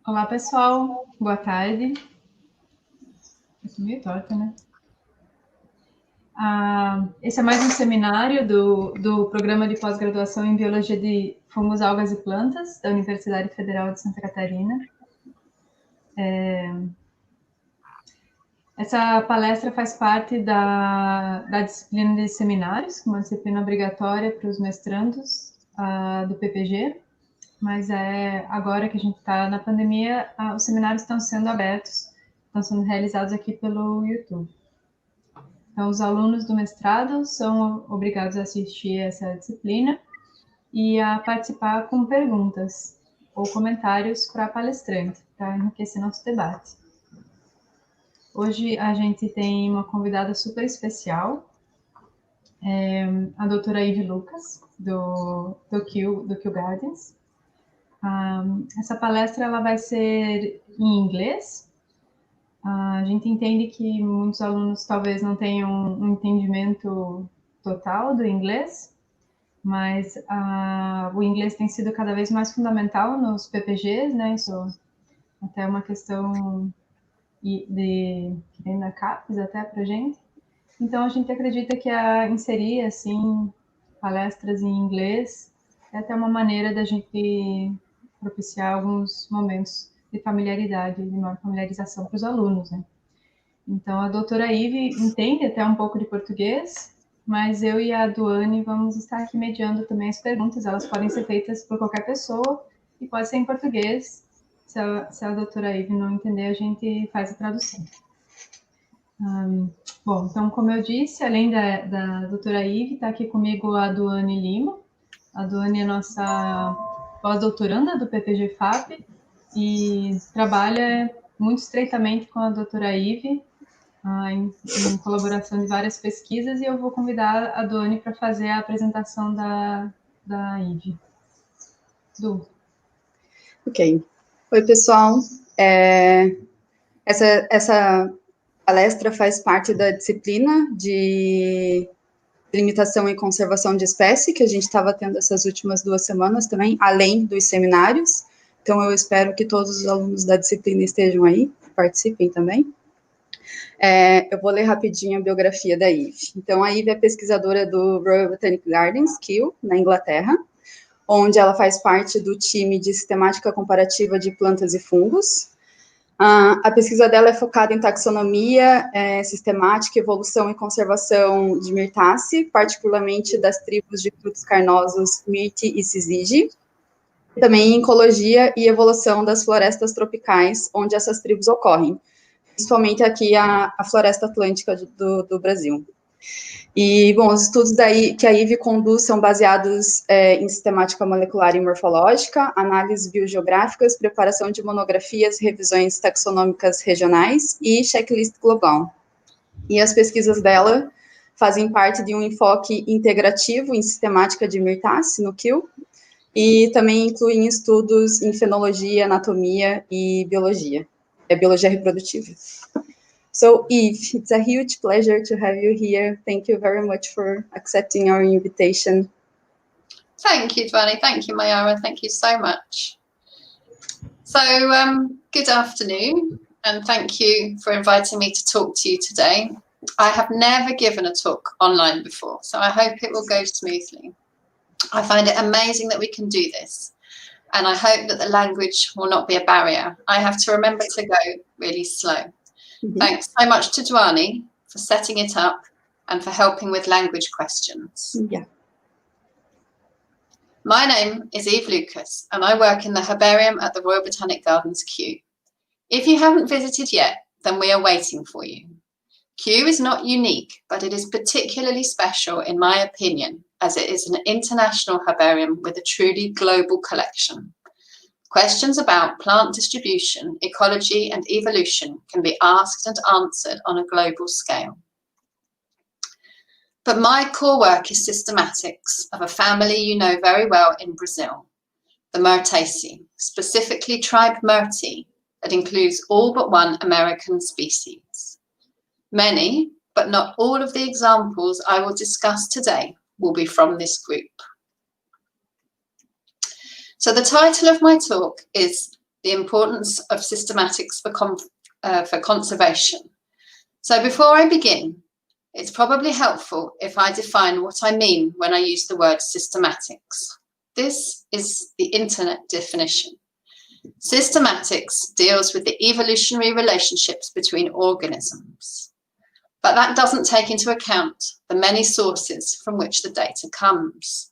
Olá, pessoal. Boa tarde. Estou meio torta, né? Esse é mais um seminário do Programa de Pós-Graduação em Biologia de Fungos, Algas e Plantas, da Universidade Federal de Santa Catarina. Essa palestra faz parte da disciplina de seminários, uma disciplina obrigatória para os mestrandos do PPG, mas agora que a gente está na pandemia, os seminários estão sendo abertos, estão sendo realizados aqui pelo YouTube. Então, os alunos do mestrado são obrigados a assistir essa disciplina e a participar com perguntas ou comentários para a palestrante, para enriquecer nosso debate. Hoje a gente tem uma convidada super especial, a doutora Ivy Lucas, do Kew Gardens. Essa palestra ela vai ser em inglês. A gente entende que muitos alunos talvez não tenham um entendimento total do inglês, mas o inglês tem sido cada vez mais fundamental nos PPGs, né? Isso até é uma questão que vem da CAPES até para a gente. Então, a gente acredita que inserir, assim, palestras em inglês é até uma maneira da gente propiciar alguns momentos de familiaridade, de maior familiarização para os alunos, né? Então, a doutora Ivy entende até um pouco de português, mas eu e a Duane vamos estar aqui mediando também as perguntas. Elas podem ser feitas por qualquer pessoa e pode ser em português. Se a doutora Ivy não entender, a gente faz a tradução. Bom, então, como eu disse, além da doutora Ivy, está aqui comigo a Duane Lima. A Duane é nossa pós-doutoranda do PPG-FAP e trabalha muito estreitamente com a doutora Ivy, em colaboração de várias pesquisas, e eu vou convidar a Duane para fazer a apresentação da Ivy. Du. Ok. Oi, pessoal. Essa palestra faz parte da disciplina de limitação e conservação de espécie, que a gente estava tendo essas últimas 2 semanas também, além dos seminários. Então, eu espero que todos os alunos da disciplina estejam aí, participem também. Eu vou ler rapidinho a biografia da Ivy. Então, a Ivy é pesquisadora do Royal Botanic Gardens, Kew, na Inglaterra, onde ela faz parte do time de sistemática comparativa de plantas e fungos. A pesquisa dela é focada em taxonomia, sistemática, evolução e conservação de mirtácea, particularmente das tribos de frutos carnosos Mirti e Syzygy, também em ecologia e evolução das florestas tropicais, onde essas tribos ocorrem, principalmente aqui a floresta atlântica do Brasil. E, bom, os estudos que a Ivy conduz são baseados em sistemática molecular e morfológica, análises biogeográficas, preparação de monografias, revisões taxonômicas regionais e checklist global. E as pesquisas dela fazem parte de um enfoque integrativo em sistemática de mirtácea no Kew, e também incluem estudos em fenologia, anatomia e biologia reprodutiva. So, Eve, it's a huge pleasure to have you here. Thank you very much for accepting our invitation. Thank you, Duane. Thank you, Mayara. Thank you so much. So, good afternoon, and thank you for inviting me to talk to you today. I have never given a talk online before, so I hope it will go smoothly. I find it amazing that we can do this, and I hope that the language will not be a barrier. I have to remember to go really slow. Thanks so much to Duane for setting it up and for helping with language questions. Yeah. My name is Eve Lucas, and I work in the herbarium at the Royal Botanic Gardens, Kew. If you haven't visited yet, then we are waiting for you. Kew is not unique, but it is particularly special in my opinion, as it is an international herbarium with a truly global collection. Questions about plant distribution, ecology, and evolution can be asked and answered on a global scale. But my core work is systematics of a family you know very well in Brazil, the Myrtaceae, specifically tribe Myrtae, that includes all but one American species. Many, but not all of the examples I will discuss today will be from this group. So the title of my talk is the importance of systematics for conservation. So before I begin, it's probably helpful if I define what I mean when I use the word systematics. This is the internet definition. Systematics deals with the evolutionary relationships between organisms, but that doesn't take into account the many sources from which the data comes.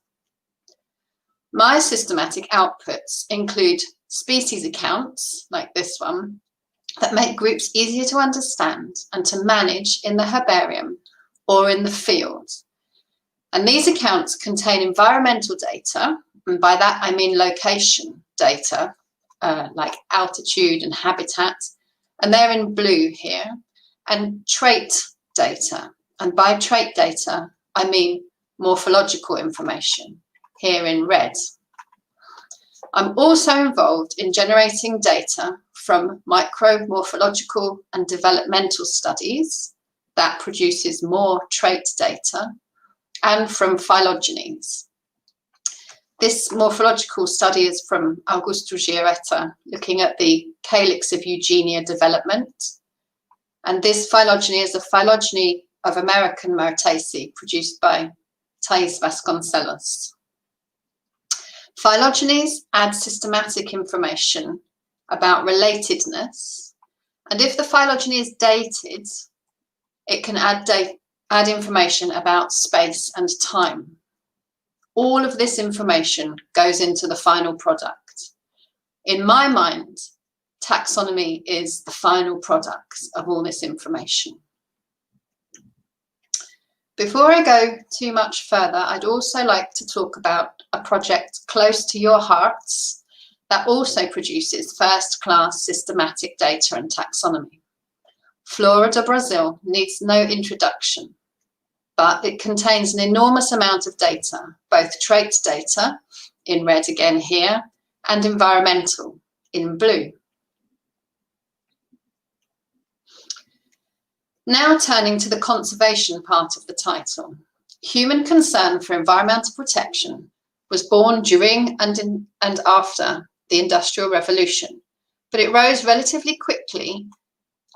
My systematic outputs include species accounts, like this one, that make groups easier to understand and to manage in the herbarium or in the field. And these accounts contain environmental data, and by that I mean location data, like altitude and habitat, and they're in blue here, and trait data. And by trait data, I mean morphological information, here in red. I'm also involved in generating data from micro-morphological and developmental studies that produces more trait data, and from phylogenies. This morphological study is from Augusto Giaretta, looking at the calyx of Eugenia development. And this phylogeny is a phylogeny of American Myrtaceae produced by Thais Vasconcelos. Phylogenies add systematic information about relatedness, and if the phylogeny is dated, it can add information about space and time. All of this information goes into the final product. In my mind, taxonomy is the final product of all this information. Before I go too much further, I'd also like to talk about a project close to your hearts that also produces first-class systematic data and taxonomy. Flora do Brasil needs no introduction, but it contains an enormous amount of data, both trait data, in red again here, and environmental, in blue. Now turning to the conservation part of the title. Human concern for environmental protection was born during and after the Industrial Revolution, but it rose relatively quickly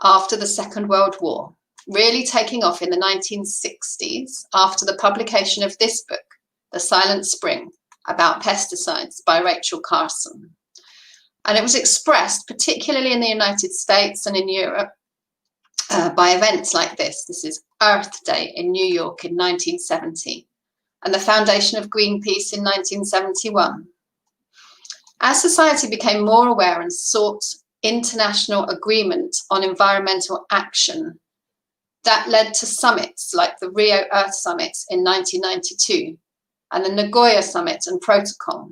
after the Second World War, really taking off in the 1960s after the publication of this book, The Silent Spring, about pesticides by Rachel Carson. And it was expressed, particularly in the United States and in Europe, by events like this. This is Earth Day in New York in 1970, and the foundation of Greenpeace in 1971. As society became more aware and sought international agreement on environmental action, that led to summits like the Rio Earth Summit in 1992 and the Nagoya Summit and Protocol.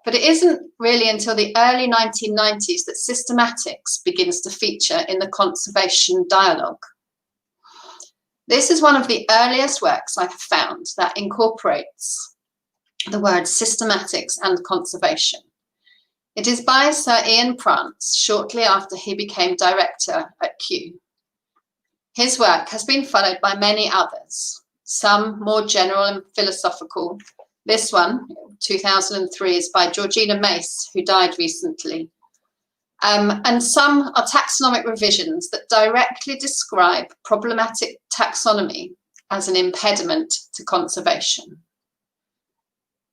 But it isn't really until the early 1990s that systematics begins to feature in the conservation dialogue. This is one of the earliest works I have found that incorporates the words systematics and conservation. It is by Sir Ian Prance, shortly after he became director at Kew. His work has been followed by many others, some more general and philosophical. This one, 2003, is by Georgina Mace, who died recently. And some are taxonomic revisions that directly describe problematic taxonomy as an impediment to conservation.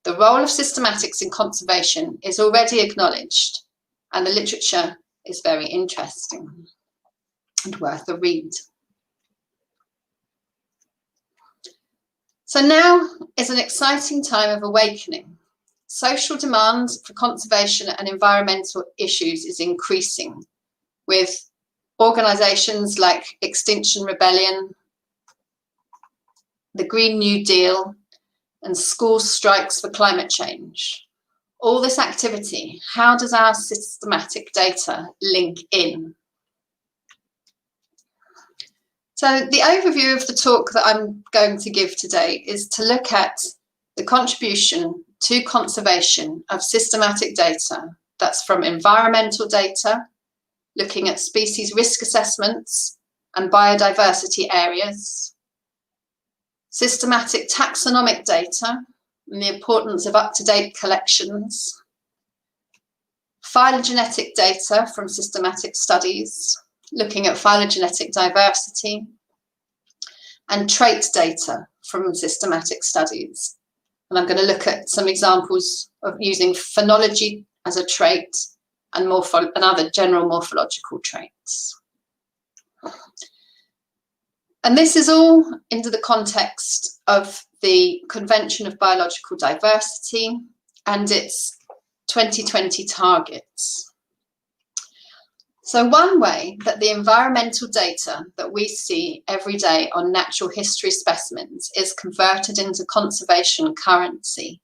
The role of systematics in conservation is already acknowledged, and the literature is very interesting and worth a read. So now is an exciting time of awakening. Social demand for conservation and environmental issues is increasing, with organisations like Extinction Rebellion, the Green New Deal, and school strikes for climate change. All this activity, how does our systematic data link in? So the overview of the talk that I'm going to give today is to look at the contribution to conservation of systematic data that's from environmental data, looking at species risk assessments and biodiversity areas, systematic taxonomic data and the importance of up-to-date collections, phylogenetic data from systematic studies, looking at phylogenetic diversity, and trait data from systematic studies. And I'm going to look at some examples of using phonology as a trait and other general morphological traits. And this is all into the context of the Convention of Biological Diversity and its 2020 targets. So one way that the environmental data that we see every day on natural history specimens is converted into conservation currency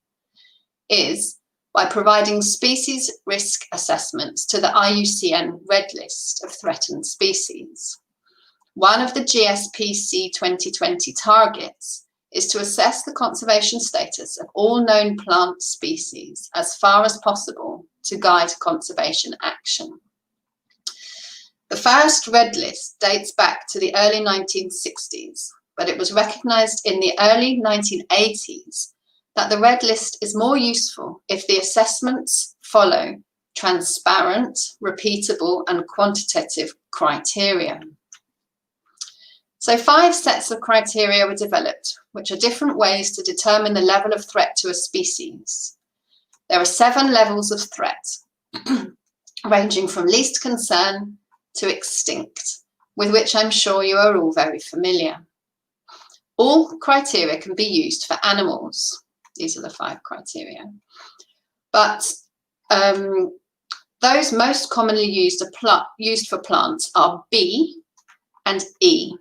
is by providing species risk assessments to the IUCN Red List of threatened species. One of the GSPC 2020 targets is to assess the conservation status of all known plant species as far as possible to guide conservation action. The first Red List dates back to the early 1960s, but it was recognised in the early 1980s that the Red List is more useful if the assessments follow transparent, repeatable and quantitative criteria. So 5 sets of criteria were developed, which are different ways to determine the level of threat to a species. There are 7 levels of threat, ranging from least concern to extinct, with which I'm sure you are all very familiar. All criteria can be used for animals. These are the 5 criteria. But those most commonly used for plants are B and E.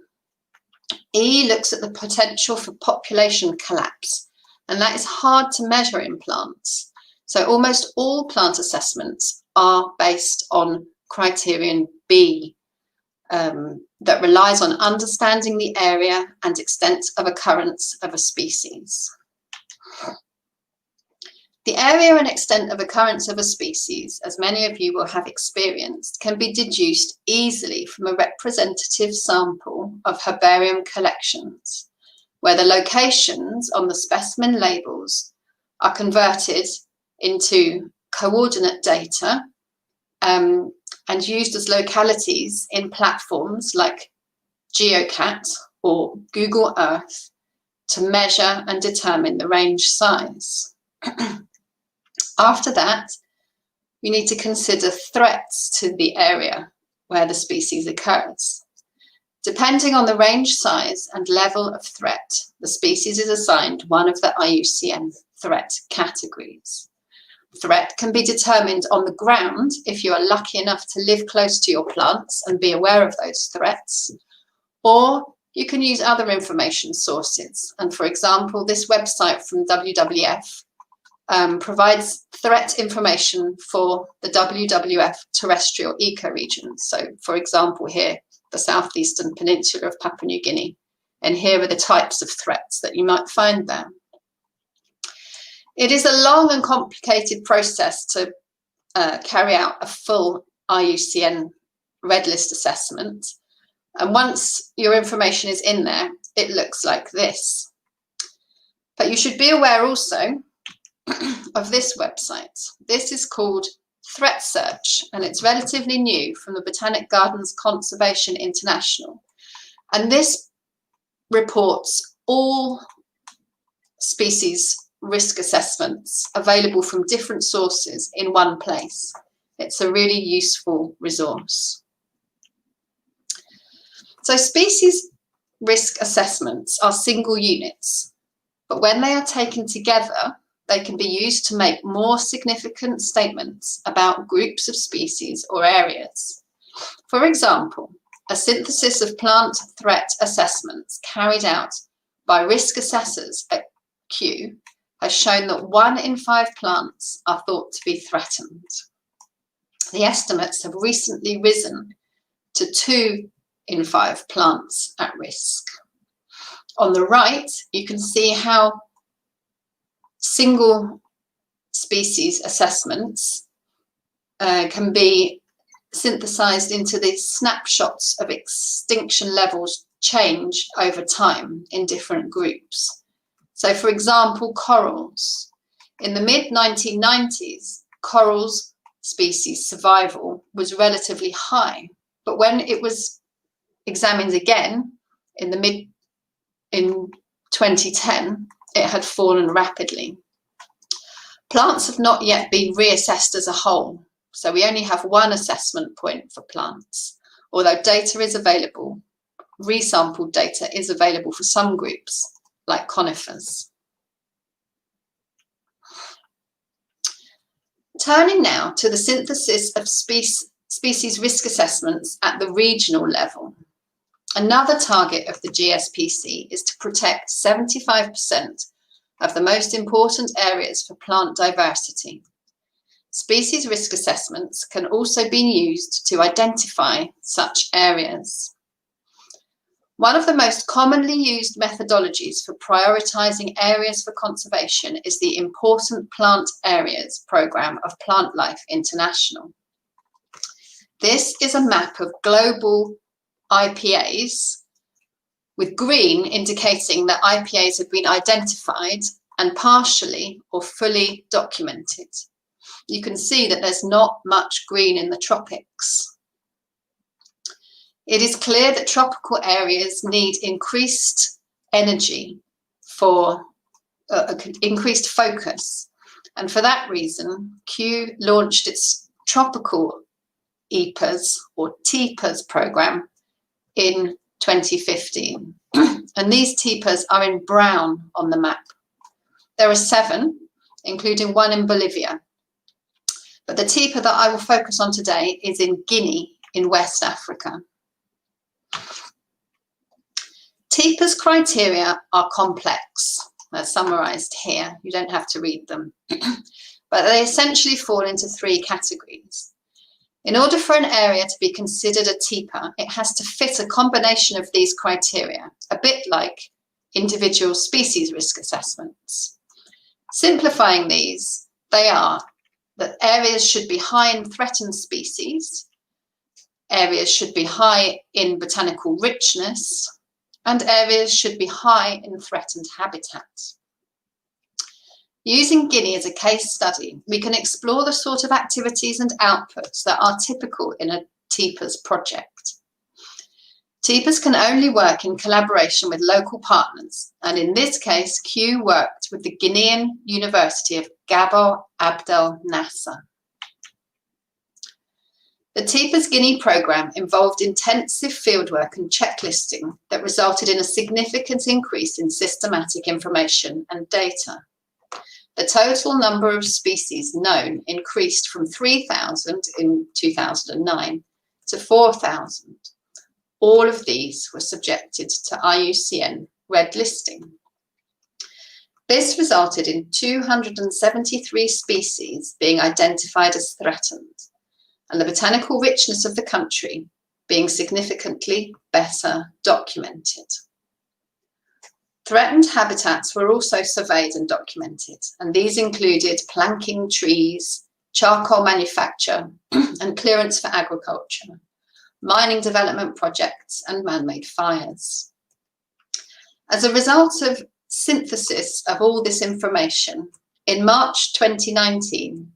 E looks at the potential for population collapse, and that is hard to measure in plants. So almost all plant assessments are based on criterion B, that relies on understanding the area and extent of occurrence of a species. The area and extent of occurrence of a species, as many of you will have experienced, can be deduced easily from a representative sample of herbarium collections, where the locations on the specimen labels are converted into coordinate data and used as localities in platforms like GeoCat or Google Earth to measure and determine the range size. After that, we need to consider threats to the area where the species occurs. Depending on the range size and level of threat, the species is assigned one of the IUCN threat categories. Threat can be determined on the ground if you are lucky enough to live close to your plants and be aware of those threats, or you can use other information sources. And for example, this website from WWF provides threat information for the WWF terrestrial ecoregions. So for example, here, the southeastern peninsula of Papua New Guinea, and here are the types of threats that you might find there. It is a long and complicated process to carry out a full IUCN Red List assessment. And once your information is in there, it looks like this. But you should be aware also of this website. This is called Threat Search, and it's relatively new from the Botanic Gardens Conservation International. And this reports all species risk assessments available from different sources in one place. It's a really useful resource. So species risk assessments are single units, but when they are taken together, they can be used to make more significant statements about groups of species or areas. For example, a synthesis of plant threat assessments carried out by risk assessors at Kew has shown that 1 in 5 plants are thought to be threatened. The estimates have recently risen to 2 in 5 plants at risk. On the right, you can see how single species assessments can be synthesized into these snapshots of extinction levels change over time in different groups. So for example, corals. In the mid-1990s, corals species survival was relatively high, but when it was examined again in 2010, it had fallen rapidly. Plants have not yet been reassessed as a whole, so we only have one assessment point for plants. Although data is available, resampled data is available for some groups, like conifers. Turning now to the synthesis of species risk assessments at the regional level. Another target of the GSPC is to protect 75% of the most important areas for plant diversity. Species risk assessments can also be used to identify such areas. One of the most commonly used methodologies for prioritizing areas for conservation is the Important Plant Areas Programme of Plant Life International. This is a map of global IPAs, with green indicating that IPAs have been identified and partially or fully documented. You can see that there's not much green in the tropics. It is clear that tropical areas need increased energy for increased focus. And for that reason, Kew launched its tropical EPAs or TIPAs program in 2015. And these TIPAs are in brown on the map. There are 7, including one in Bolivia. But the TIPA that I will focus on today is in Guinea in West Africa. TIPA's criteria are complex. They're summarized here. You don't have to read them. But they essentially fall into 3 categories. In order for an area to be considered a TIPA, it has to fit a combination of these criteria, a bit like individual species risk assessments. Simplifying these, they are that areas should be high in threatened species, areas should be high in botanical richness, and areas should be high in threatened habitats. Using Guinea as a case study, we can explore the sort of activities and outputs that are typical in a TIPAs project. TIPAs can only work in collaboration with local partners, and in this case, Kew worked with the Guinean University of Gabor Abdel Nasser. The TIPAs Guinea programme involved intensive fieldwork and checklisting that resulted in a significant increase in systematic information and data. The total number of species known increased from 3,000 in 2009 to 4,000. All of these were subjected to IUCN red listing. This resulted in 273 species being identified as threatened, and the botanical richness of the country being significantly better documented. Threatened habitats were also surveyed and documented, and these included planking trees, charcoal manufacture, and clearance for agriculture, mining development projects, and man-made fires. As a result of synthesis of all this information, in March 2019,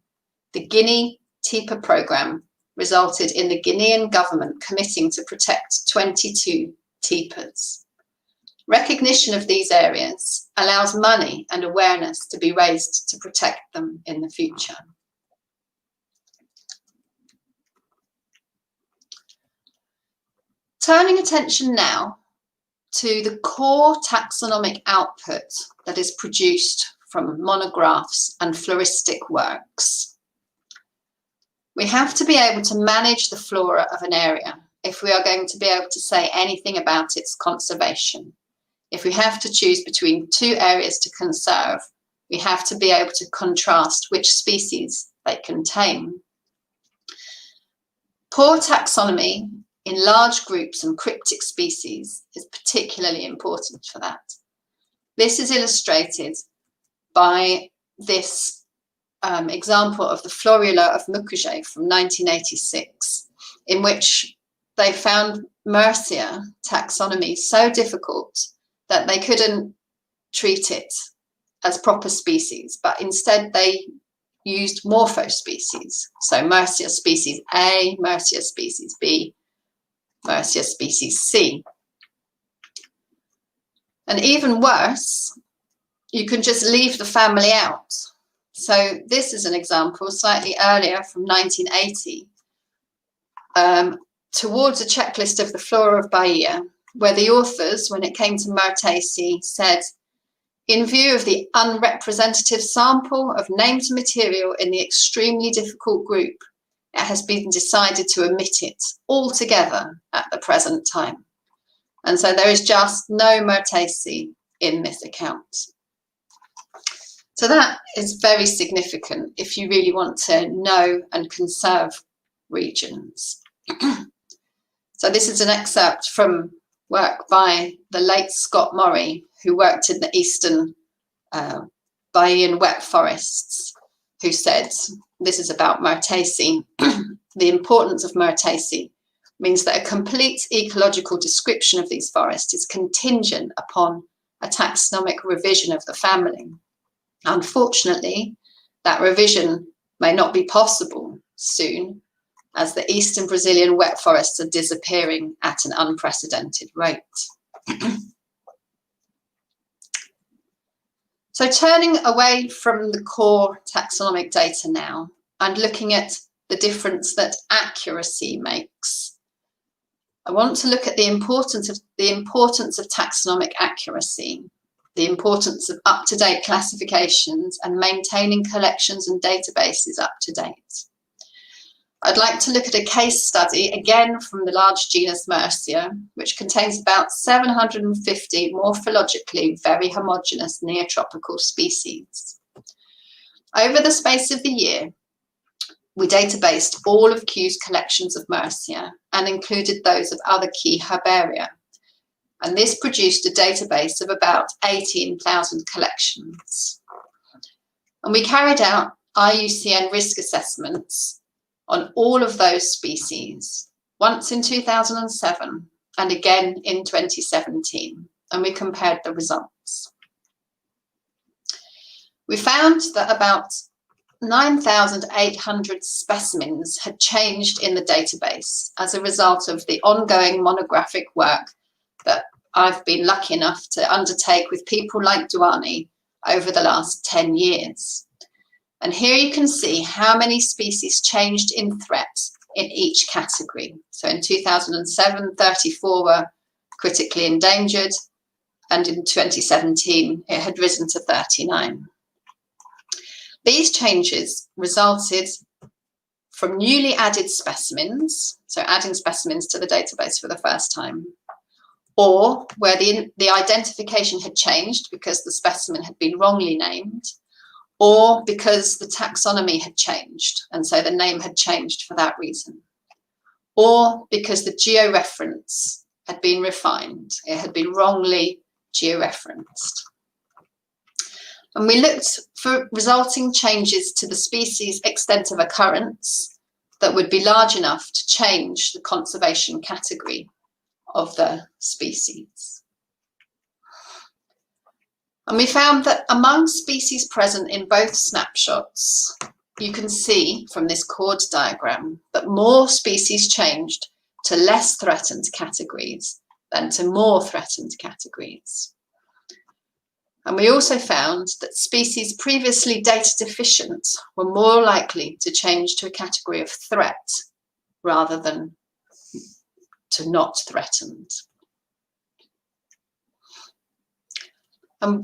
the Guinea TIPA programme resulted in the Guinean government committing to protect 22 TIPAs. Recognition of these areas allows money and awareness to be raised to protect them in the future. Turning attention now to the core taxonomic output that is produced from monographs and floristic works. We have to be able to manage the flora of an area if we are going to be able to say anything about its conservation. If we have to choose between 2 areas to conserve, we have to be able to contrast which species they contain. Poor taxonomy in large groups and cryptic species is particularly important for that. This is illustrated by this example of the Florula of Mucugé from 1986, in which they found Mercia taxonomy so difficult that they couldn't treat it as proper species, but instead they used morphospecies. So Mercia species A, Mercia species B, Mercia species C. And even worse, you can just leave the family out. So this is an example slightly earlier from 1980, towards a checklist of the flora of Bahia, where the authors, when it came to Myrtaceae, said, in view of the unrepresentative sample of named material in the extremely difficult group, it has been decided to omit it altogether at the present time. And so there is just no Myrtaceae in this account. So that is very significant if you really want to know and conserve regions. So this is an excerpt from work by the late Scott Morrey, who worked in the eastern Bahian wet forests, who said, this is about Myrtaceae, the importance of Myrtaceae means that a complete ecological description of these forests is contingent upon a taxonomic revision of the family. Unfortunately, that revision may not be possible soon, as the eastern Brazilian wet forests are disappearing at an unprecedented rate. So turning away from the core taxonomic data now and looking at the difference that accuracy makes, I want to look at the importance of taxonomic accuracy, the importance of up-to-date classifications and maintaining collections and databases up to date. I'd like to look at a case study, again from the large genus Mercia, which contains about 750 morphologically very homogeneous neotropical species. Over the space of the year, we databased all of Kew's collections of Mercia and included those of other key herbaria. And this produced a database of about 18,000 collections. And we carried out IUCN risk assessments on all of those species, once in 2007 and again in 2017, and we compared the results. We found that about 9,800 specimens had changed in the database as a result of the ongoing monographic work that I've been lucky enough to undertake with people like Duani over the last 10 years. And here you can see how many species changed in threat in each category. So in 2007, 34 were critically endangered, and in 2017, it had risen to 39. These changes resulted from newly added specimens, so adding specimens to the database for the first time, or where the identification had changed because the specimen had been wrongly named, or because the taxonomy had changed, and so the name had changed for that reason, or because the georeference had been refined. It had been wrongly georeferenced. And we looked for resulting changes to the species' extent of occurrence that would be large enough to change the conservation category of the species. And we found that among species present in both snapshots, you can see from this chord diagram that more species changed to less threatened categories than to more threatened categories. And we also found that species previously data deficient were more likely to change to a category of threat rather than to not threatened.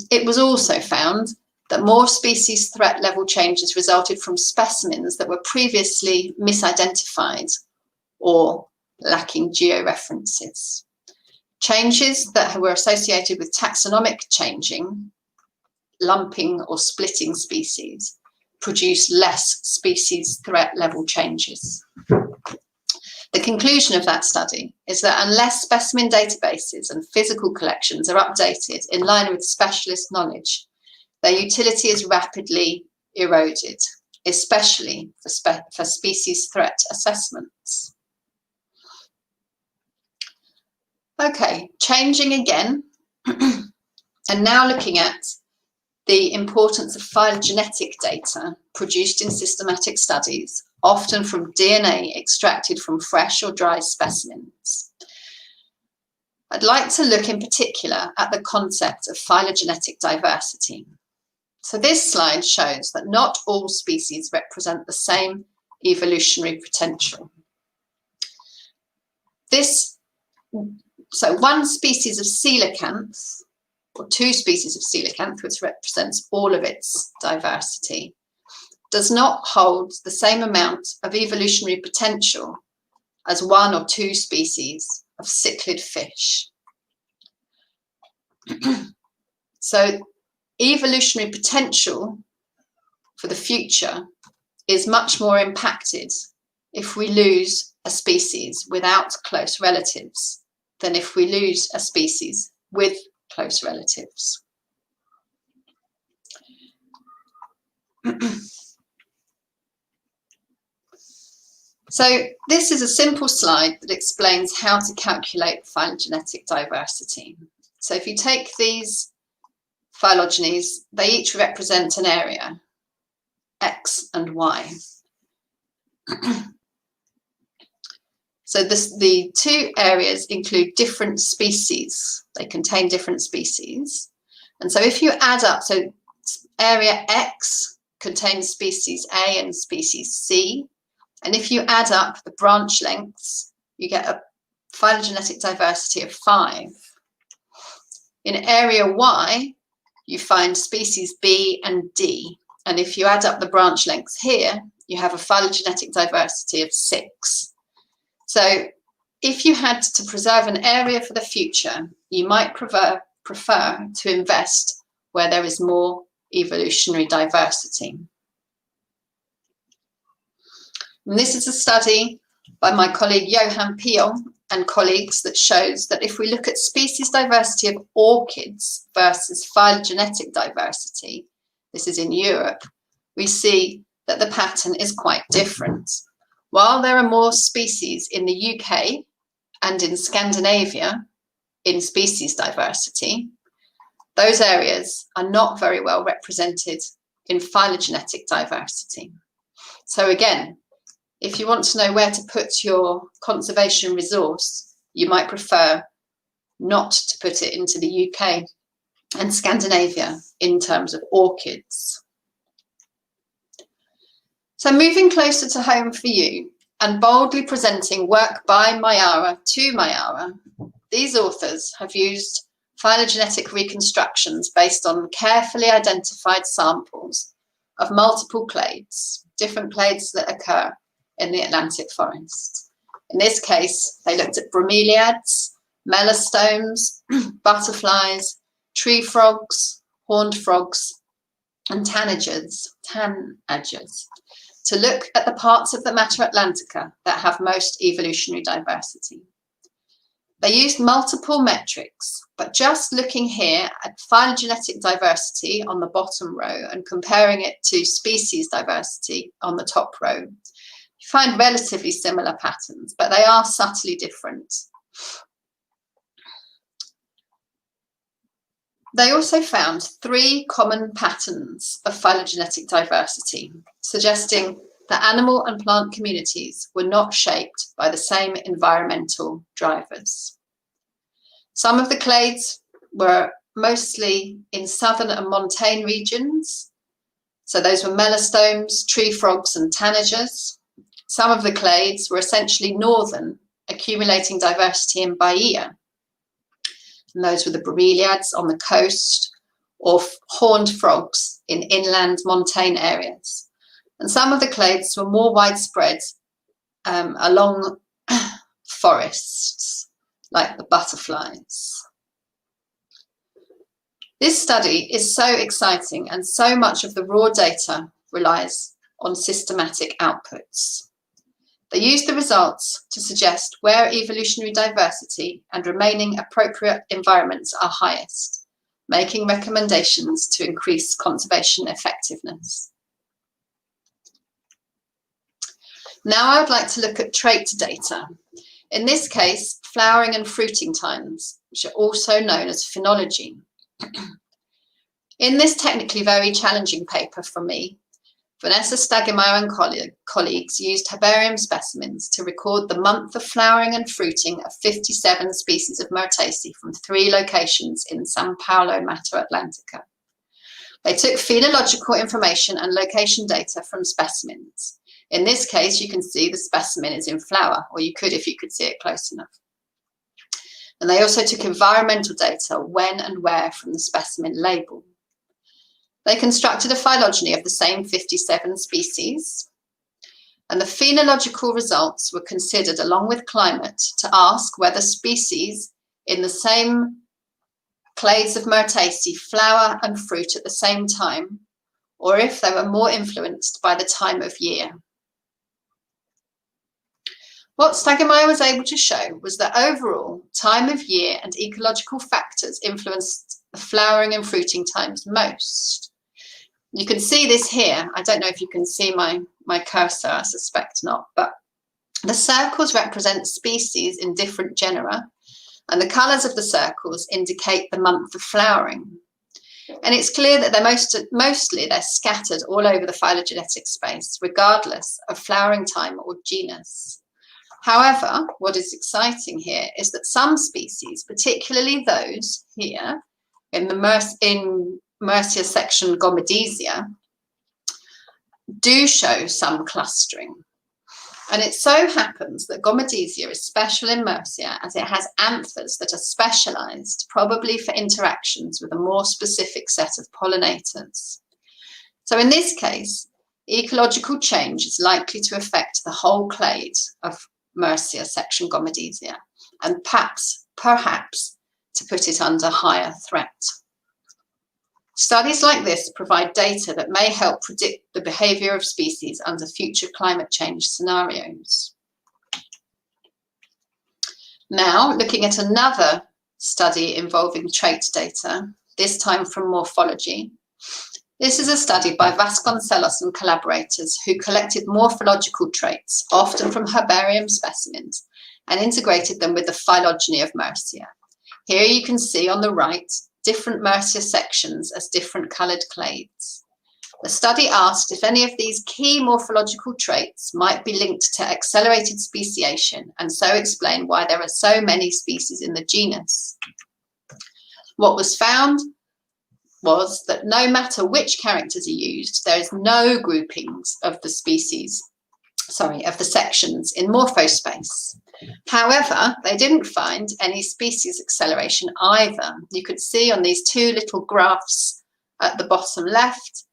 It was also found that more species threat level changes resulted from specimens that were previously misidentified or lacking georeferences. Changes that were associated with taxonomic changing, lumping or splitting species, produce less species threat level changes. The conclusion of that study is that unless specimen databases and physical collections are updated in line with specialist knowledge, their utility is rapidly eroded, especially for species threat assessments. Okay, changing again, and now looking at the importance of phylogenetic data produced in systematic studies, often from DNA extracted from fresh or dry specimens. I'd like to look in particular at the concept of phylogenetic diversity. So this slide shows that not all species represent the same evolutionary potential. So one species of coelacanth, or two species of coelacanth, which represents all of its diversity, does not hold the same amount of evolutionary potential as one or two species of cichlid fish. So evolutionary potential for the future is much more impacted if we lose a species without close relatives than if we lose a species with close relatives. So this is a simple slide that explains how to calculate phylogenetic diversity. So if you take these phylogenies, they each represent an area, X and Y. So the two areas include different species. They contain different species. And so if you add up, so area X contains species A and species C. And if you add up the branch lengths, you get a phylogenetic diversity of 5. In area Y, you find species B and D. And if you add up the branch lengths here, you have a phylogenetic diversity of 6. So if you had to preserve an area for the future, you might prefer to invest where there is more evolutionary diversity. And this is a study by my colleague Johan Pion and colleagues that shows that if we look at species diversity of orchids versus phylogenetic diversity, this is in Europe, we see that the pattern is quite different. While there are more species in the UK and in Scandinavia in species diversity, those areas are not very well represented in phylogenetic diversity. So again, if you want to know where to put your conservation resource, you might prefer not to put it into the UK and Scandinavia in terms of orchids. So moving closer to home for you and boldly presenting work by Mayara to Mayara, these authors have used phylogenetic reconstructions based on carefully identified samples of multiple clades, different clades that occur in the Atlantic forest. In this case, they looked at bromeliads, melastomes, butterflies, tree frogs, horned frogs, and tanagers, to look at the parts of the Mater Atlantica that have most evolutionary diversity. They used multiple metrics, but just looking here at phylogenetic diversity on the bottom row and comparing it to species diversity on the top row, you find relatively similar patterns, but they are subtly different. They also found 3 common patterns of phylogenetic diversity, suggesting that animal and plant communities were not shaped by the same environmental drivers. Some of the clades were mostly in southern and montane regions. So those were melastomes, tree frogs, and tanagers. Some of the clades were essentially northern, accumulating diversity in Bahia. And those were the bromeliads on the coast, or horned frogs in inland montane areas. And some of the clades were more widespread along forests, like the butterflies. This study is so exciting, and so much of the raw data relies on systematic outputs. They used the results to suggest where evolutionary diversity and remaining appropriate environments are highest, making recommendations to increase conservation effectiveness. Now I would like to look at trait data. In this case, flowering and fruiting times, which are also known as phenology. In this technically very challenging paper from me, Vanessa Stagemeyer and colleagues used herbarium specimens to record the month of flowering and fruiting of 57 species of Myrtaceae from 3 locations in São Paulo, Mata Atlântica. They took phenological information and location data from specimens. In this case, you can see the specimen is in flower, or you could if you could see it close enough. And they also took environmental data, when and where, from the specimen label. They constructed a phylogeny of the same 57 species, and the phenological results were considered along with climate to ask whether species in the same clades of Myrtaceae flower and fruit at the same time, or if they were more influenced by the time of year. What Stagemeyer was able to show was that overall, time of year and ecological factors influenced the flowering and fruiting times most. You can see this here. I don't know if you can see my cursor, I suspect not, but the circles represent species in different genera, and the colours of the circles indicate the month of flowering. And it's clear that they're mostly scattered all over the phylogenetic space, regardless of flowering time or genus. However, what is exciting here is that some species, particularly those here in the Mercia section Gomedesia, do show some clustering. And it so happens that Gomedesia is special in Mercia as it has anthers that are specialised, probably for interactions with a more specific set of pollinators. So in this case, ecological change is likely to affect the whole clade of Mercia section Gomedesia, and perhaps to put it under higher threat. Studies like this provide data that may help predict the behaviour of species under future climate change scenarios. Now, looking at another study involving trait data, this time from morphology. This is a study by Vasconcelos and collaborators who collected morphological traits, often from herbarium specimens, and integrated them with the phylogeny of Mercia. Here you can see on the right different Mercia sections as different coloured clades. The study asked if any of these key morphological traits might be linked to accelerated speciation and so explain why there are so many species in the genus. What was found was that no matter which characters are used, there is no groupings of the of the sections in morphospace. However, they didn't find any species acceleration either. You could see on these 2 little graphs at the bottom left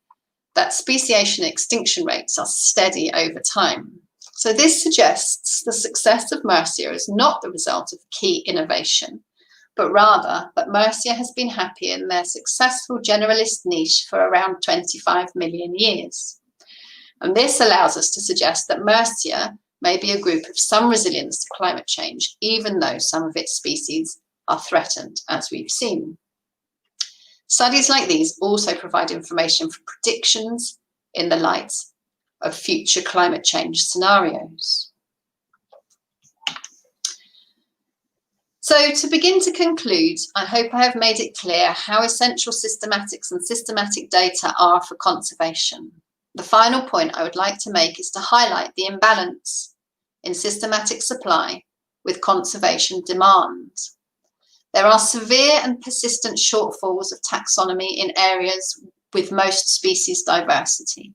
that speciation and extinction rates are steady over time. So this suggests the success of Mercia is not the result of key innovation, but rather that Mercia has been happy in their successful generalist niche for around 25 million years. And this allows us to suggest that Mercia may be a group of some resilience to climate change, even though some of its species are threatened, as we've seen. Studies like these also provide information for predictions in the light of future climate change scenarios. So to begin to conclude, I hope I have made it clear how essential systematics and systematic data are for conservation. The final point I would like to make is to highlight the imbalance in systematic supply with conservation demand. There are severe and persistent shortfalls of taxonomy in areas with most species diversity.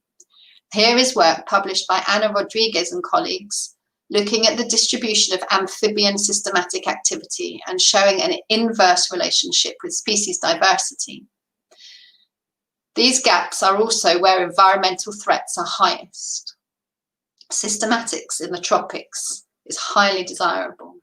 Here is work published by Ana Rodriguez and colleagues looking at the distribution of amphibian systematic activity and showing an inverse relationship with species diversity. These gaps are also where environmental threats are highest. Systematics in the tropics is highly desirable.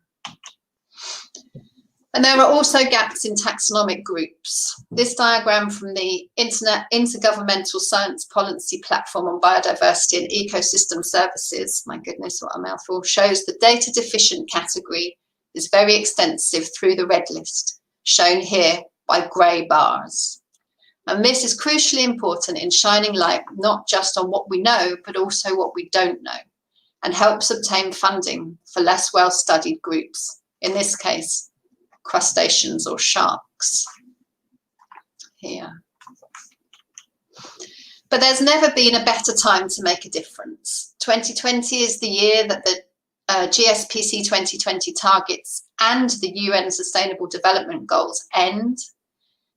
And there are also gaps in taxonomic groups. This diagram from the Intergovernmental Science Policy Platform on Biodiversity and Ecosystem Services, my goodness, what a mouthful, shows the data deficient category is very extensive through the red list, shown here by grey bars. And this is crucially important in shining light not just on what we know, but also what we don't know, and helps obtain funding for less well-studied groups, in this case, crustaceans or sharks. Here. But there's never been a better time to make a difference. 2020 is the year that the GSPC 2020 targets and the UN Sustainable Development Goals end.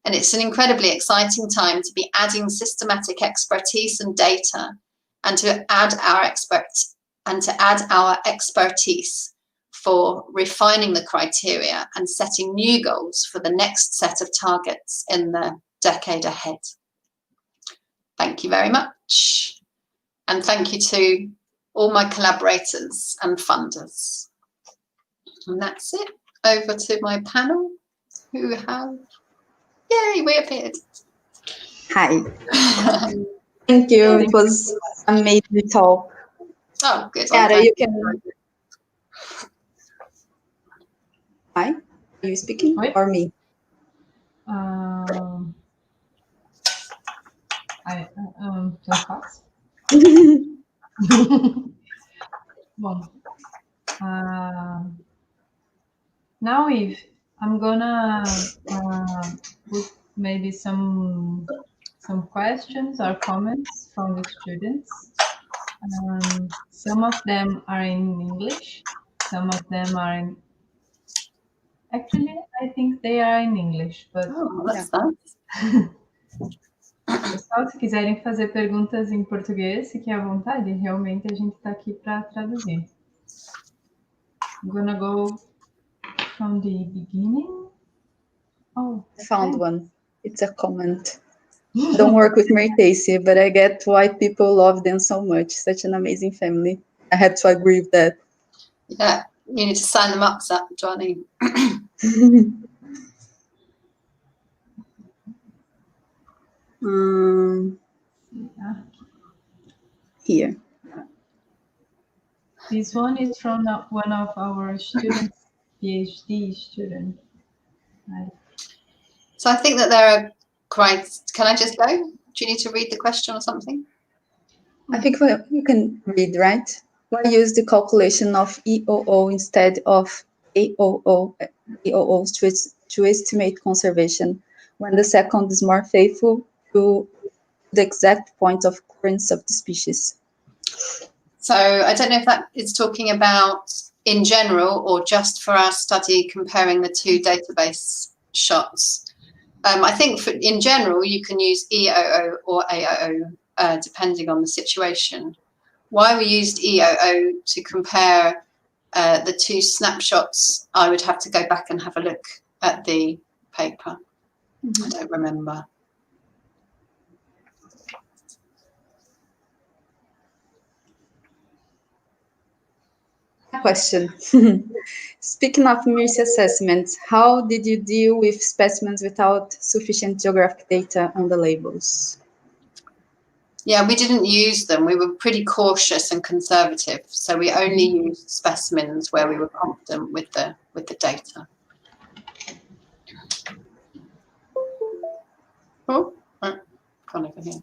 And it's an incredibly exciting time to be adding systematic expertise and data, and to add our expertise for refining the criteria and setting new goals for the next set of targets in the decade ahead. Thank you very much. And thank you to all my collaborators and funders. And that's it. Over to my panel, who have, yay, reappeared. Hi. Thank you. It was an amazing talk. Oh, good. Yara, you can. Hi. Are you speaking or me? So fast. Well, now if I'm gonna put maybe some questions or comments from the students. Some of them are in English, some of them are in. Actually, I think they are in English, but. Oh, that's nice. Pessoal, se quiserem fazer perguntas em português, fiquem à vontade. Realmente a gente está aqui para traduzir. I'm gonna go from the beginning. Oh, I found one. It's a comment. Don't work with Mertacy, but I get why people love them so much. Such an amazing family. I had to agree with that. Yeah, you need to sign them up, Johnny. Here. This one is from one of our students, PhD student. So I think that there are quite. Can I just go? Do you need to read the question or something? I think you can read, right? Why use the calculation of EOO instead of AOOs to estimate conservation, when the second is more faithful to the exact point of occurrence of the species? So I don't know if that is talking about in general or just for our study comparing the two database shots. I think in general you can use EOO or AOO depending on the situation. Why we used EOO to compare the two snapshots, I would have to go back and have a look at the paper. I don't remember. Question. Speaking of MIRSI assessments, how did you deal with specimens without sufficient geographic data on the labels? Yeah, we didn't use them. We were pretty cautious and conservative, so we only used specimens where we were confident with the data. Oh, gone over here.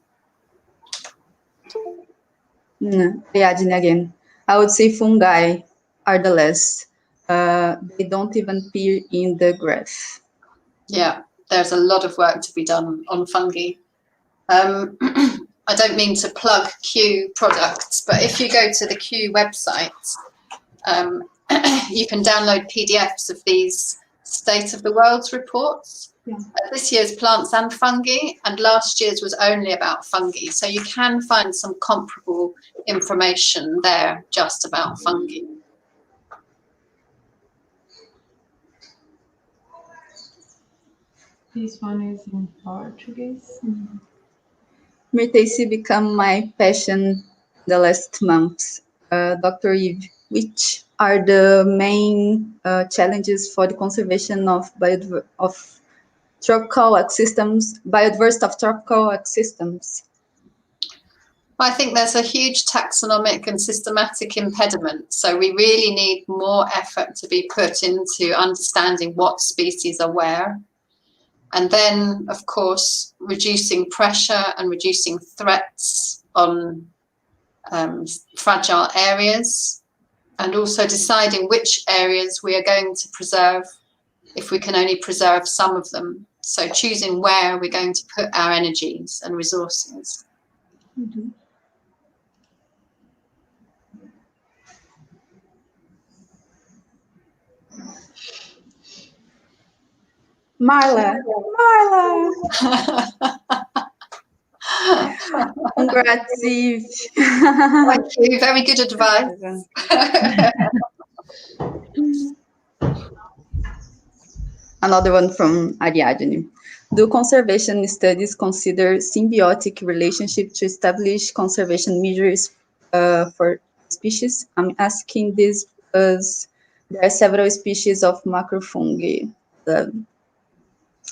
Ariadne again. I would say fungi are the less. They don't even appear in the graph. Yeah, there's a lot of work to be done on fungi. I don't mean to plug Q products, but if you go to the Q website, you can download PDFs of these State of the World reports. Yeah. This year's plants and fungi, and last year's was only about fungi. So you can find some comparable information there just about fungi. This one is in Portuguese. Mertacy become my passion the last months. Dr. Eve, which are the main challenges for the conservation of tropical ecosystems, biodiversity of tropical ecosystems? I think there's a huge taxonomic and systematic impediment. So we really need more effort to be put into understanding what species are where. And then, of course, reducing pressure and reducing threats on fragile areas, and also deciding which areas we are going to preserve if we can only preserve some of them. So choosing where we're going to put our energies and resources. Mm-hmm. Marla. Congrats, Eve. Thank you. Very good advice. Another one from Ariadne. Do conservation studies consider symbiotic relationship to establish conservation measures for species? I'm asking this because there are several species of macrofungi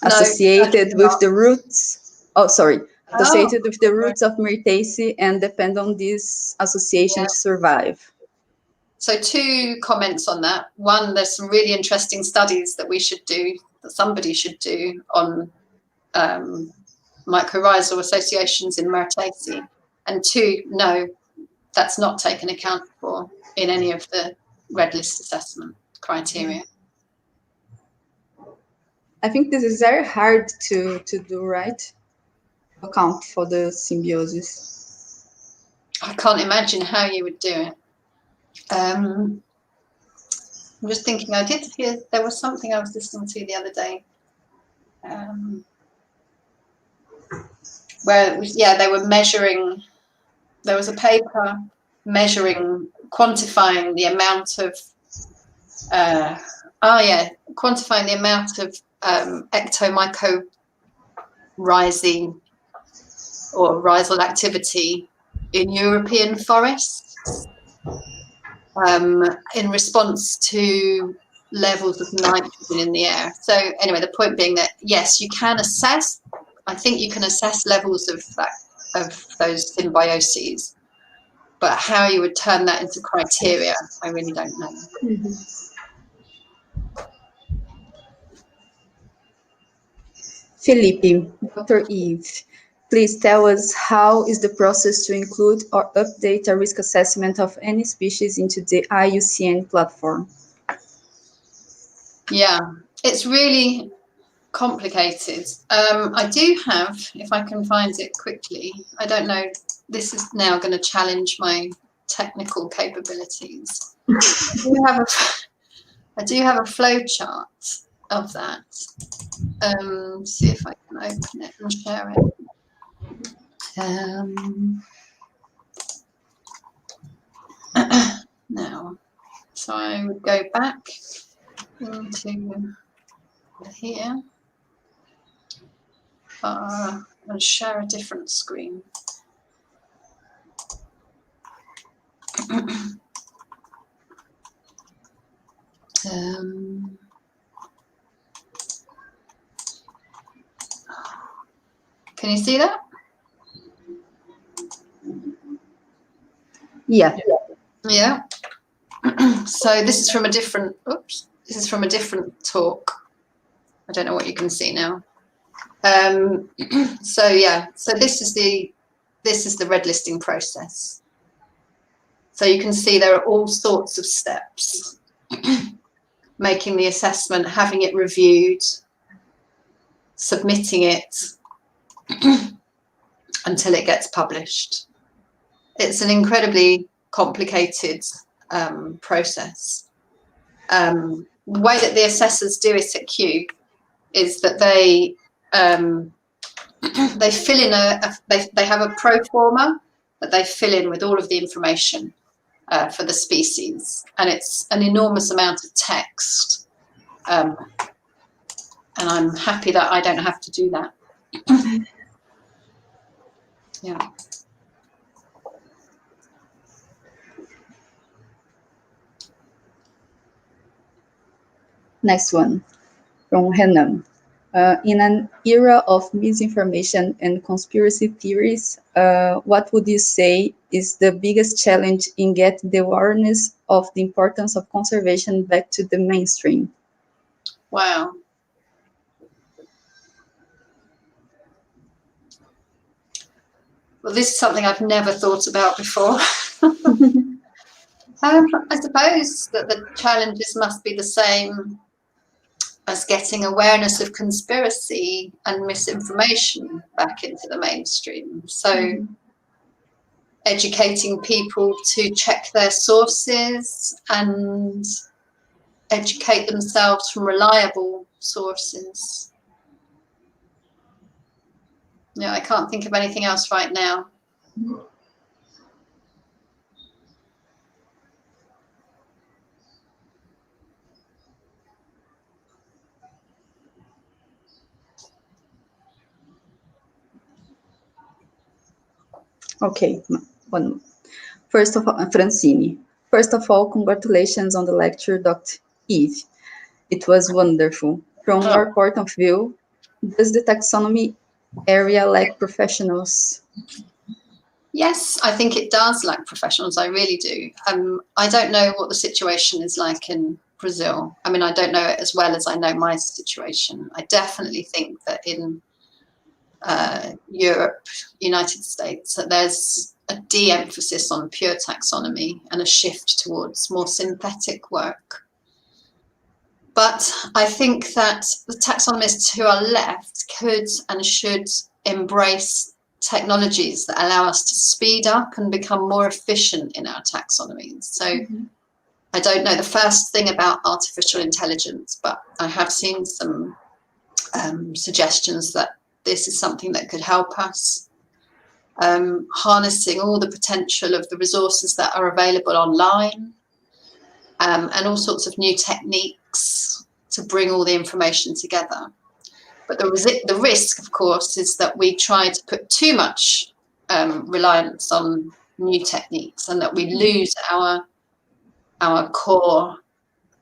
associated with the roots. Oh, sorry. Associated with the roots of Myrtaceae and depend on this association to survive. So 2 comments on that. One, there's some really interesting studies that we should do, that somebody should do on mycorrhizal associations in Myrtaceae. And 2, no, that's not taken account for in any of the red list assessment criteria. I think this is very hard to do, right? Account for the symbiosis. I can't imagine how you would do it. I'm just thinking, I did hear there was something I was listening to the other day where it was, they were measuring, there was a paper measuring, quantifying the amount of, quantifying the amount of ectomycorrhizae or rhizal activity in European forests in response to levels of nitrogen in the air. So anyway, the point being that, yes, you can assess, I think you can assess levels of those symbioses, but how you would turn that into criteria, I really don't know. Mm-hmm. Felipe, Dr. Eve, please tell us how is the process to include or update a risk assessment of any species into the IUCN platform? Yeah, it's really complicated. I do have, if I can find it quickly, I don't know, this is now going to challenge my technical capabilities. I do have a flow chart of that. See if I can open it and share it. Now, so I would go back into here and share a different screen. Can you see that? Yeah. Yeah. So this is from a different, this is from a different talk. I don't know what you can see now. So yeah, so this is the red listing process. So you can see there are all sorts of steps. Making the assessment, having it reviewed, submitting it until it gets published. It's an incredibly complicated process. The way that the assessors do it at Kew is that they fill in they have a pro forma that they fill in with all of the information for the species, and it's an enormous amount of text. And I'm happy that I don't have to do that. Yeah. Next one, from Renan. In an era of misinformation and conspiracy theories, what would you say is the biggest challenge in getting the awareness of the importance of conservation back to the mainstream? Wow. Well, this is something I've never thought about before. I suppose that the challenges must be the same as getting awareness of conspiracy and misinformation back into the mainstream. So educating people to check their sources and educate themselves from reliable sources. Yeah, I can't think of anything else right now. Okay, one. First of all, Francini. First of all, congratulations on the lecture, Dr. Eve. It was wonderful. From your point of view, does the taxonomy area lack professionals? Yes, I think it does lack professionals. I really do. I don't know what the situation is like in Brazil. I mean, I don't know it as well as I know my situation. I definitely think that in Europe, United States, that there's a de-emphasis on pure taxonomy and a shift towards more synthetic work. But I think that the taxonomists who are left could and should embrace technologies that allow us to speed up and become more efficient in our taxonomies. So I don't know the first thing about artificial intelligence, but I have seen some suggestions that this is something that could help us. Harnessing all the potential of the resources that are available online, and all sorts of new techniques to bring all the information together. But the risk, of course, is that we try to put too much reliance on new techniques and that we lose our core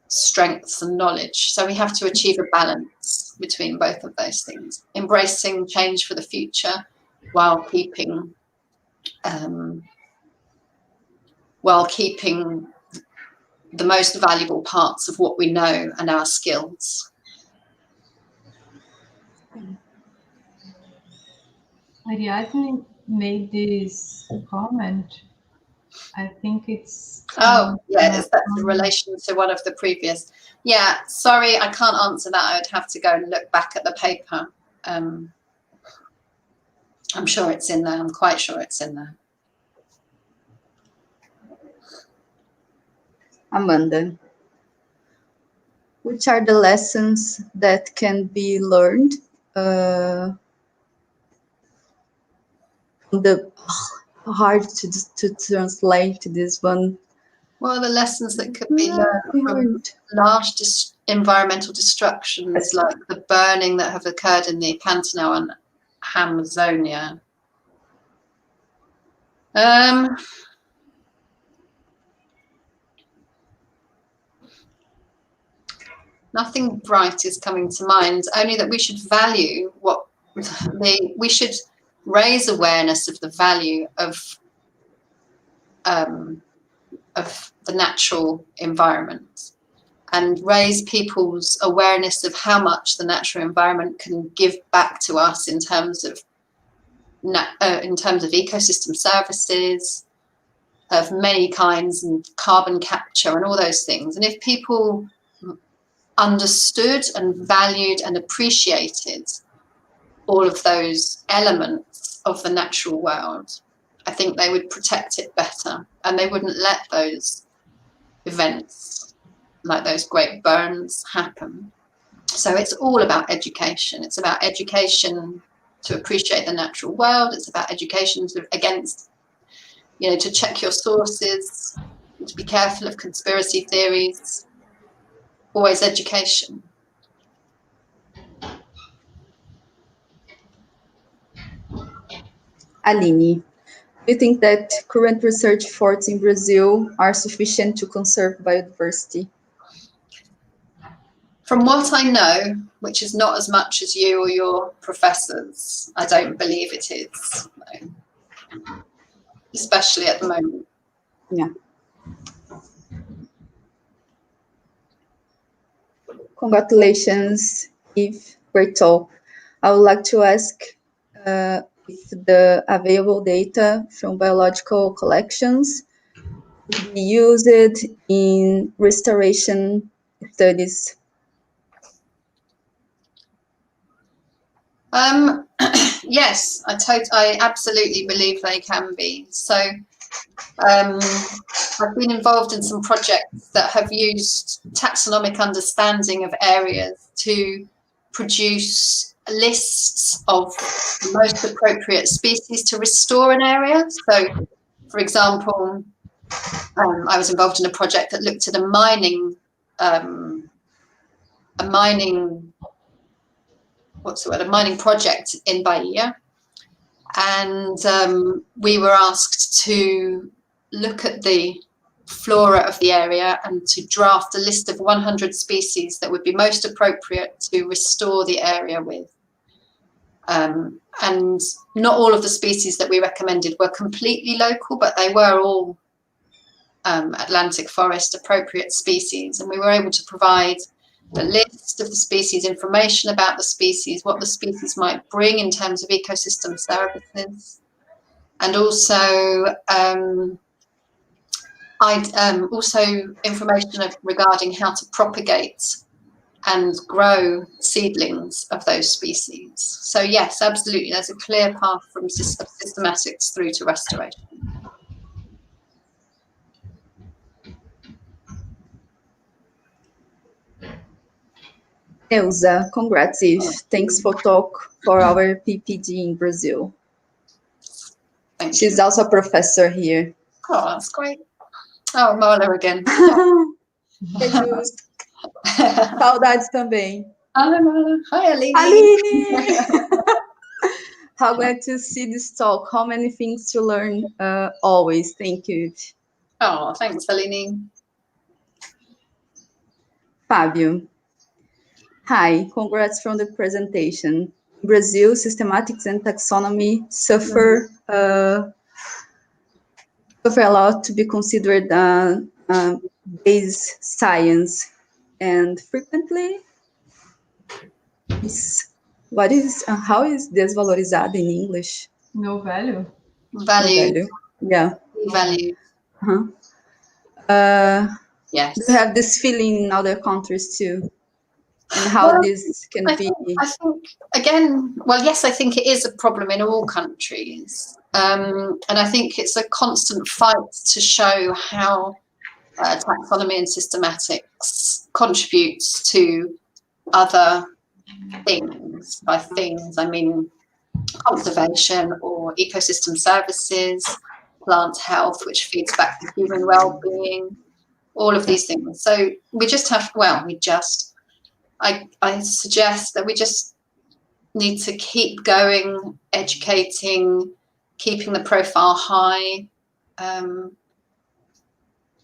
strengths and knowledge. So we have to achieve a balance between both of those things, embracing change for the future while keeping the most valuable parts of what we know and our skills. Ariadne made this comment. I think it's... Oh, yes, that's in relation to one of the previous. Yeah, sorry, I can't answer that. I would have to go and look back at the paper. I'm sure it's in there. I'm quite sure it's in there. Amanda, which are the lessons that can be learned hard to translate this one? Well, the lessons that could be learned from large environmental destructions like the burning that have occurred in the Pantanal and Amazonia. Nothing bright is coming to mind, only that we should value we should raise awareness of the value of the natural environment and raise people's awareness of how much the natural environment can give back to us in terms of ecosystem services of many kinds and carbon capture and all those things. And if people understood and valued and appreciated all of those elements of the natural world, I think they would protect it better and they wouldn't let those events like those great burns happen. So it's all about education. It's about education to appreciate the natural world. It's about education to check your sources, to be careful of conspiracy theories. Always education. Aline, do you think that current research efforts in Brazil are sufficient to conserve biodiversity? From what I know, which is not as much as you or your professors, I don't believe it is, no. Especially at the moment. Yeah. Congratulations, Eve. Great talk. I would like to ask if the available data from biological collections be used in restoration studies. Yes, I absolutely believe they can be. So I've been involved in some projects that have used taxonomic understanding of areas to produce lists of the most appropriate species to restore an area. So, for example, I was involved in a project that looked at a mining project in Bahia, and we were asked to look at the flora of the area and to draft a list of 100 species that would be most appropriate to restore the area with. And not all of the species that we recommended were completely local, but they were all Atlantic forest appropriate species, and we were able to provide the list of the species, information about the species, what the species might bring in terms of ecosystem services, and also information regarding how to propagate and grow seedlings of those species. So yes, absolutely, there's a clear path from systematics through to restoration. Neuza, congrats, Eve. Thanks for talk for our PPG in Brazil. Thank She's you. also a professor here. Oh, that's great. Oh, Marla again. Jesus. Saudades também. Hi, Marla. Hi, Aline. Aline! How glad to see this talk. How many things to learn always. Thank you. Oh, thanks, Aline. Fábio. Hi, congrats from the presentation. In Brazil, systematics and taxonomy suffer a lot to be considered base science, and frequently how is desvalorizado in English? No value. Value. Yeah. Value. Yes. Do you have this feeling in other countries too? And how this can be? I think, again, well, yes, I think it is a problem in all countries. And I think it's a constant fight to show how taxonomy and systematics contributes to other things. By things, I mean conservation or ecosystem services, plant health, which feeds back to human well-being, all of these things. So we just have, I suggest that we just need to keep going, educating, keeping the profile high,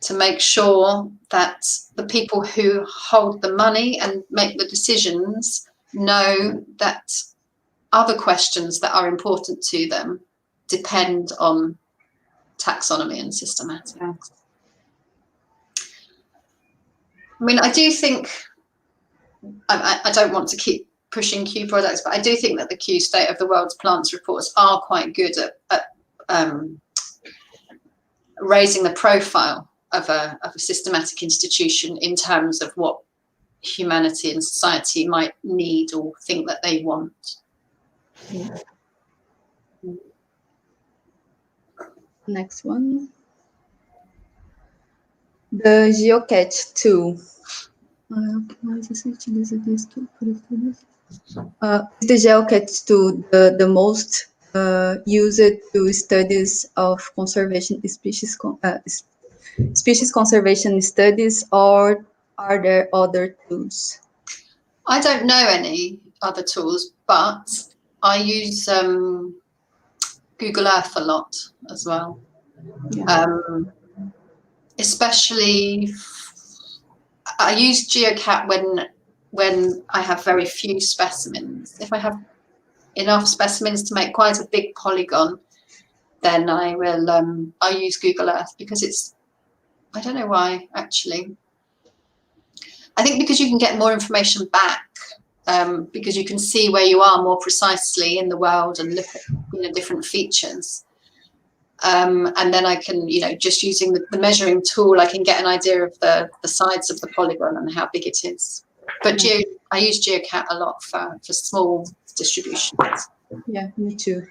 to make sure that the people who hold the money and make the decisions know that other questions that are important to them depend on taxonomy and systematics. Yeah. I mean, I do think, I don't want to keep pushing Q products, but I do think that the Q State of the World's Plants reports are quite good at raising the profile of a systematic institution in terms of what humanity and society might need or think that they want. Next one. The GeoCatch tool. Is the GeoCatch tool the most used to studies of conservation species conservation studies, or are there other tools? I don't know any other tools, but I use Google Earth a lot as well. Yeah. Especially, I use GeoCat when I have very few specimens. If I have enough specimens to make quite a big polygon, then I will I use Google Earth, because it's, I don't know why actually. I think because you can get more information back, because you can see where you are more precisely in the world and look at different features. And then I can, just using the measuring tool, I can get an idea of the sides of the polygon and how big it is. But I use GeoCat a lot for small distributions. Yeah, me too.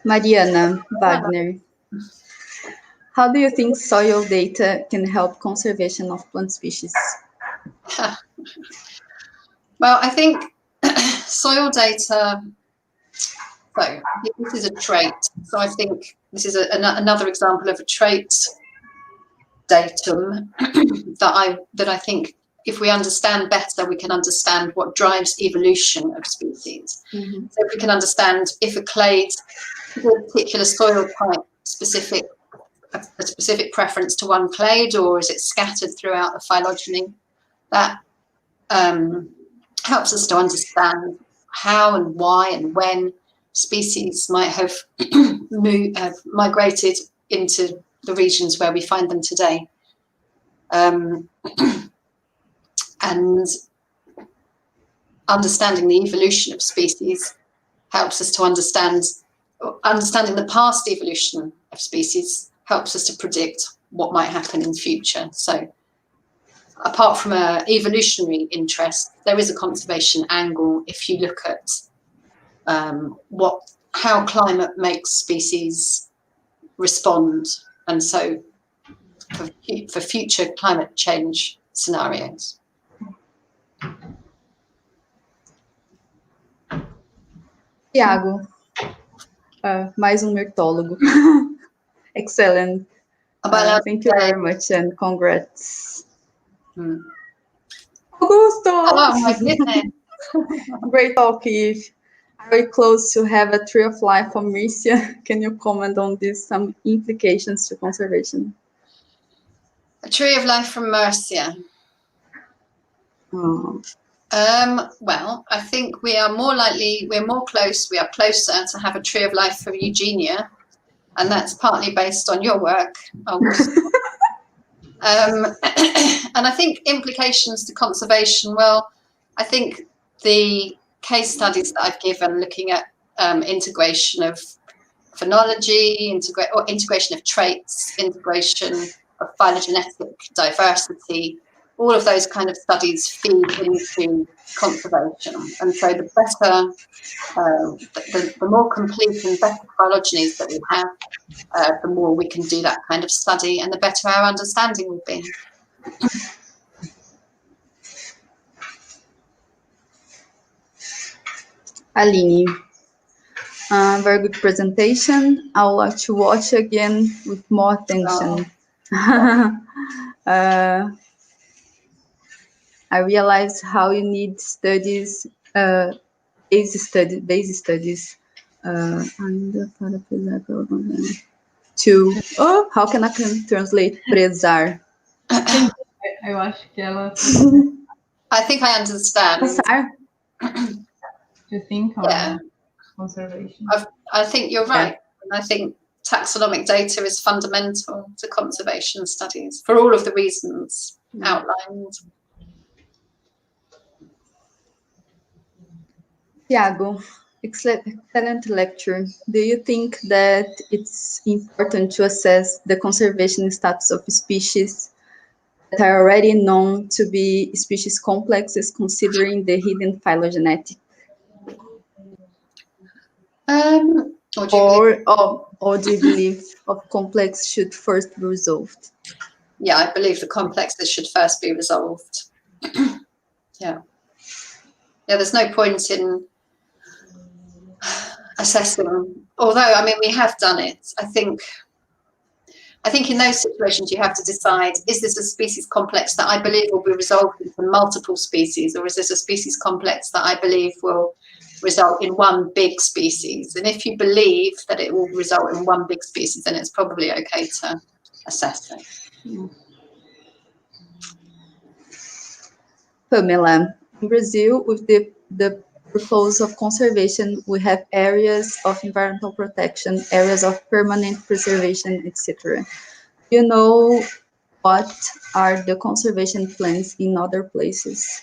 Mariana Wagner. How do you think soil data can help conservation of plant species? Well, I think soil data, so this is a trait. So I think this is another example of a trait datum that I think if we understand better, we can understand what drives evolution of species. Mm-hmm. So if we can understand if a clade, a particular soil type, a specific preference to one clade, or is it scattered throughout the phylogeny, that helps us to understand how and why and when species might have migrated into the regions where we find them today. And understanding the evolution of species helps us to understanding the past evolution of species helps us to predict what might happen in the future. So apart from an evolutionary interest, there is a conservation angle if you look at how climate makes species respond, and so for future climate change scenarios. Tiago, mais mirtólogo. Excellent. Thank you very much and congrats. Augusto! Oh my goodness. Great talk, Eve. Very close to have a tree of life from Murcia. Can you comment on this, some implications to conservation? A tree of life from Murcia. Oh. Well, I think we are closer to have a tree of life from Eugenia, and that's partly based on your work, Augusto. And I think implications to conservation, well, I think the case studies that I've given looking at integration of phenology, integration of traits, integration of phylogenetic diversity, all of those kind of studies feed into conservation. And so the better, the more complete and better phylogenies that we have, the more we can do that kind of study and the better our understanding will be. Aline, very good presentation. I would like to watch again with more attention. I realized how you need studies, base studies. How can I translate prezar? Eu acho que ela. I think I understand. To think on conservation. I think you're right. And I think taxonomic data is fundamental to conservation studies for all of the reasons outlined. Tiago, excellent lecture. Do you think that it's important to assess the conservation status of species that are already known to be species complexes, considering the hidden phylogenetic? Or do you believe of complex should first be resolved? Yeah, I believe the complexes should first be resolved. Yeah, there's no point in assessing, although, I mean, we have done it. I think in those situations you have to decide, is this a species complex that I believe will be resolved into multiple species, or is this a species complex that I believe will result in one big species? And if you believe that it will result in one big species, then it's probably okay to assess it. Pamela, in Brazil, with the purpose of conservation, we have areas of environmental protection, areas of permanent preservation, etc. You know what are the conservation plans in other places?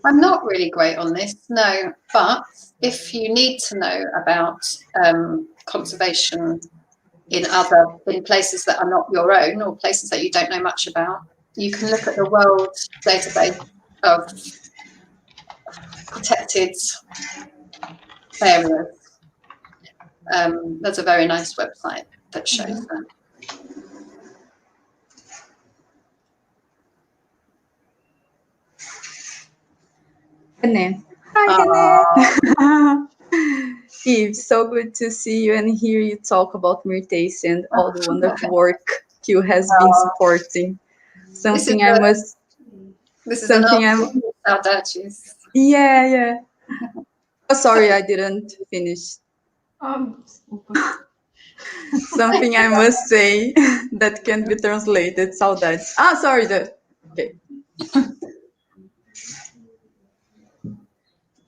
I'm not really great on this, no, but if you need to know about conservation in places that are not your own, or places that you don't know much about, you can look at the World Database of protected areas. There's a very nice website that shows that. René. Hi, René. Eve, so good to see you and hear you talk about Mirtace and all the wonderful work Q has been supporting. Something I must. This is something an Saudades. Yeah. Oh, sorry, I didn't finish. Something I must say that can be translated. Saudades. Sorry. Okay.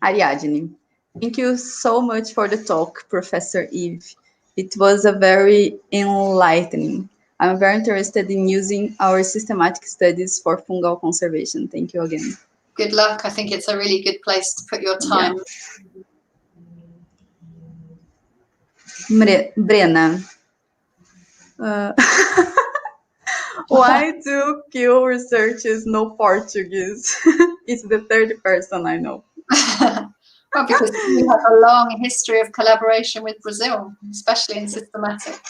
Ariadne. Thank you so much for the talk, Professor Eve. It was a very enlightening. I'm very interested in using our systematic studies for fungal conservation. Thank you again. Good luck. I think it's a really good place to put your time. Yeah. Brena. Why do Q researchers know Portuguese? It's the third person I know. Well, because we have a long history of collaboration with Brazil, especially in systematic.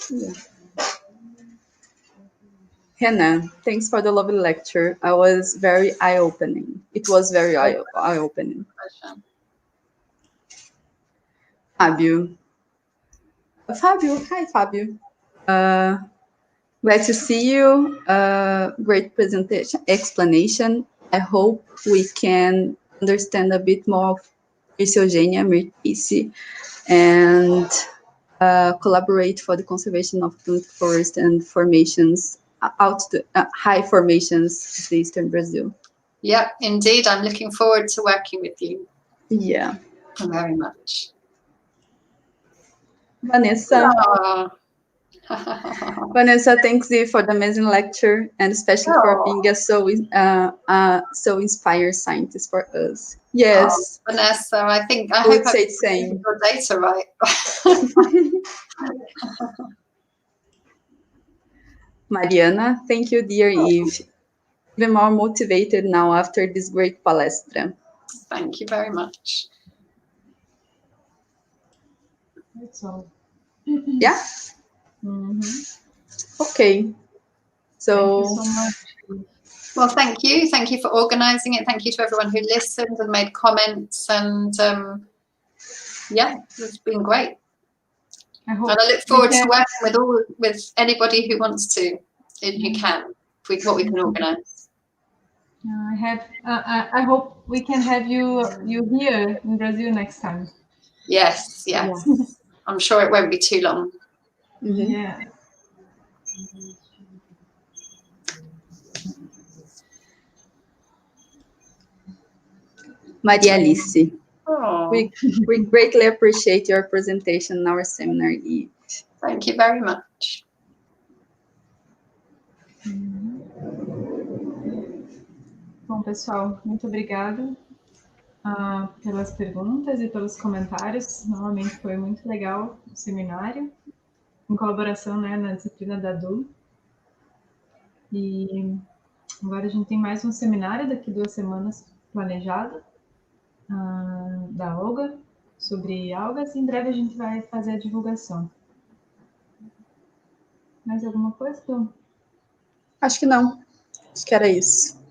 Yeah. Hannah, thanks for the lovely lecture. I was very eye-opening. It was very eye-opening. Fabio. Hi, Fabio. Glad to see you. Great presentation, explanation. I hope we can understand a bit more of Phylogenetic Diversity and collaborate for the conservation of plant forest and formations high formations of the Eastern Brazil. Yeah, indeed. I'm looking forward to working with you. Yeah. Very much. Vanessa. Vanessa, thanks you for the amazing lecture and especially for being so inspired scientist for us. Yes. Vanessa, I hope I say the same. Your data right. Mariana, thank you, dear Eve. Even more motivated now after this great palestra. Thank you very much. That's all. Yeah? Okay. So, thank you so much. Well, thank you. Thank you for organising it. Thank you to everyone who listened and made comments. And yeah, it's been great. And I look forward to working with anybody who wants to, if you can, what we can organise. I hope we can have you here in Brazil next time. Yes. Yeah. I'm sure it won't be too long. Yeah. Maria Alice, we greatly appreciate your presentation in our seminar, Eve. Thank you very much. Bom, pessoal, muito obrigada pelas perguntas e pelos comentários. Novamente foi muito legal o seminário, em colaboração, né, na disciplina da DU. E agora a gente tem mais um seminário daqui 2 semanas planejado, da Olga, sobre algas. Em breve a gente vai fazer a divulgação. Mais alguma coisa, Tom? Acho que não. Acho que era isso.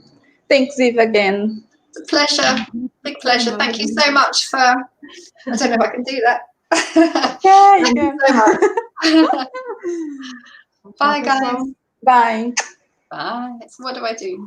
Thanks, Eve, again. It's a pleasure. Big pleasure. Thank you so much for... I don't know if I can do that. Yeah, you Thank can. you so much. Bye, guys. Bye. Bye. So what do I do?